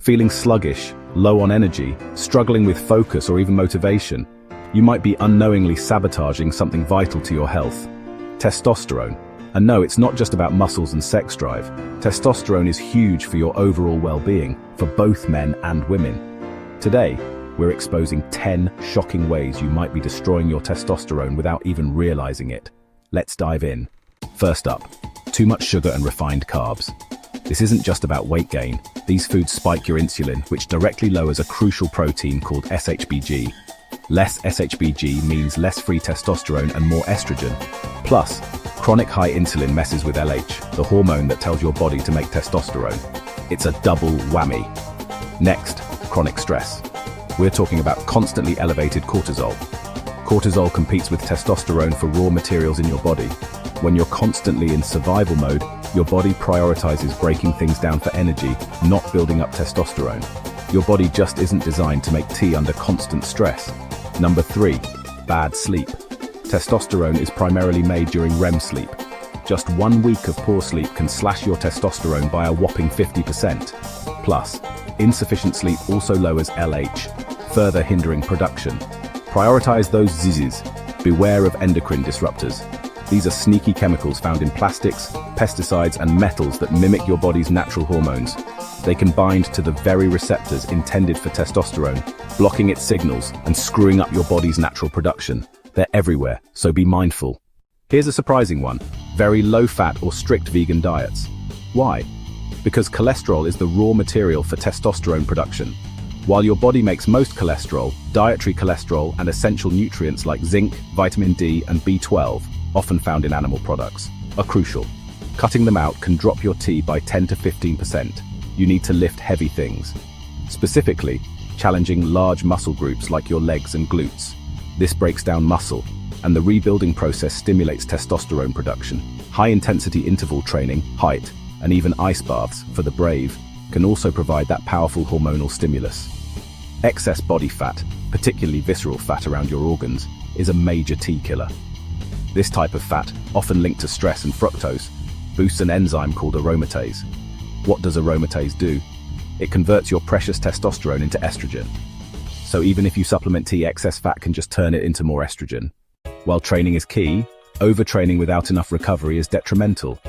Feeling sluggish, low on energy, struggling with focus or even motivation, you might be unknowingly sabotaging something vital to your health: testosterone. And no, it's not just about muscles and sex drive. Testosterone is huge for your overall well-being, for both men and women. Today, we're exposing 10 shocking ways you might be destroying your testosterone without even realizing it. Let's dive in. First up, too much sugar and refined carbs. This isn't just about weight gain. These foods spike your insulin, which directly lowers a crucial protein called SHBG. Less SHBG means less free testosterone and more estrogen. Plus, chronic high insulin messes with LH, the hormone that tells your body to make testosterone. It's a double whammy. Next, chronic stress. We're talking about constantly elevated cortisol. Cortisol competes with testosterone for raw materials in your body. When you're constantly in survival mode, your body prioritizes breaking things down for energy, not building up testosterone. Your body just isn't designed to make tea under constant stress. Number 3, bad sleep. Testosterone is primarily made during REM sleep. Just 1 week of poor sleep can slash your testosterone by a whopping 50%. Plus, insufficient sleep also lowers LH, further hindering production. Prioritize those ZZs. Beware of endocrine disruptors. These are sneaky chemicals found in plastics, pesticides, and metals that mimic your body's natural hormones. They can bind to the very receptors intended for testosterone, blocking its signals and screwing up your body's natural production. They're everywhere, so be mindful. Here's a surprising one: very low-fat or strict vegan diets. Why? Because cholesterol is the raw material for testosterone production. While your body makes most cholesterol, dietary cholesterol and essential nutrients like zinc, vitamin D, and B12, often found in animal products, are crucial. Cutting them out can drop your T by 10 to 15%. You need to lift heavy things. Specifically, challenging large muscle groups like your legs and glutes. This breaks down muscle, and the rebuilding process stimulates testosterone production. High-intensity interval training, height, and even ice baths, for the brave, can also provide that powerful hormonal stimulus. Excess body fat, particularly visceral fat around your organs, is a major T killer. This type of fat, often linked to stress and fructose, boosts an enzyme called aromatase. What does aromatase do? It converts your precious testosterone into estrogen. So even if you supplement T, excess fat can just turn it into more estrogen. While training is key, overtraining without enough recovery is detrimental.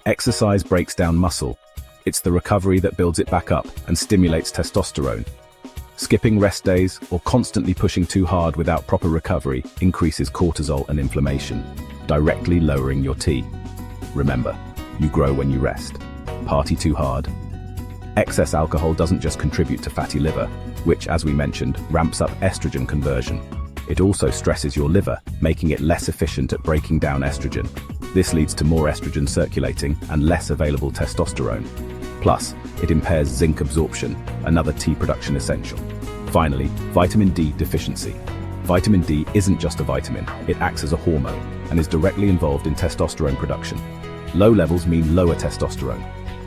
Exercise breaks down muscle. It's the recovery that builds it back up and stimulates testosterone. Skipping rest days or constantly pushing too hard without proper recovery increases cortisol and inflammation, directly lowering your T. Remember, you grow when you rest. Party too hard. Excess alcohol doesn't just contribute to fatty liver, which, as we mentioned, ramps up estrogen conversion. It also stresses your liver, making it less efficient at breaking down estrogen. This leads to more estrogen circulating and less available testosterone. Plus, it impairs zinc absorption, another T production essential. Finally, vitamin D deficiency. Vitamin D isn't just a vitamin, it acts as a hormone and is directly involved in testosterone production. Low levels mean lower testosterone.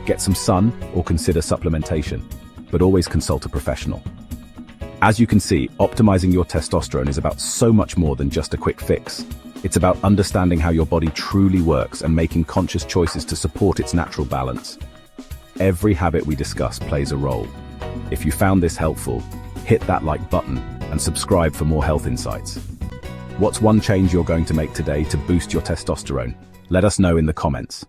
Get some sun or consider supplementation, but always consult a professional. As you can see, optimizing your testosterone is about so much more than just a quick fix. It's about understanding how your body truly works and making conscious choices to support its natural balance. Every habit we discuss plays a role. If you found this helpful, hit that like button and subscribe for more health insights. What's one change you're going to make today to boost your testosterone? Let us know in the comments.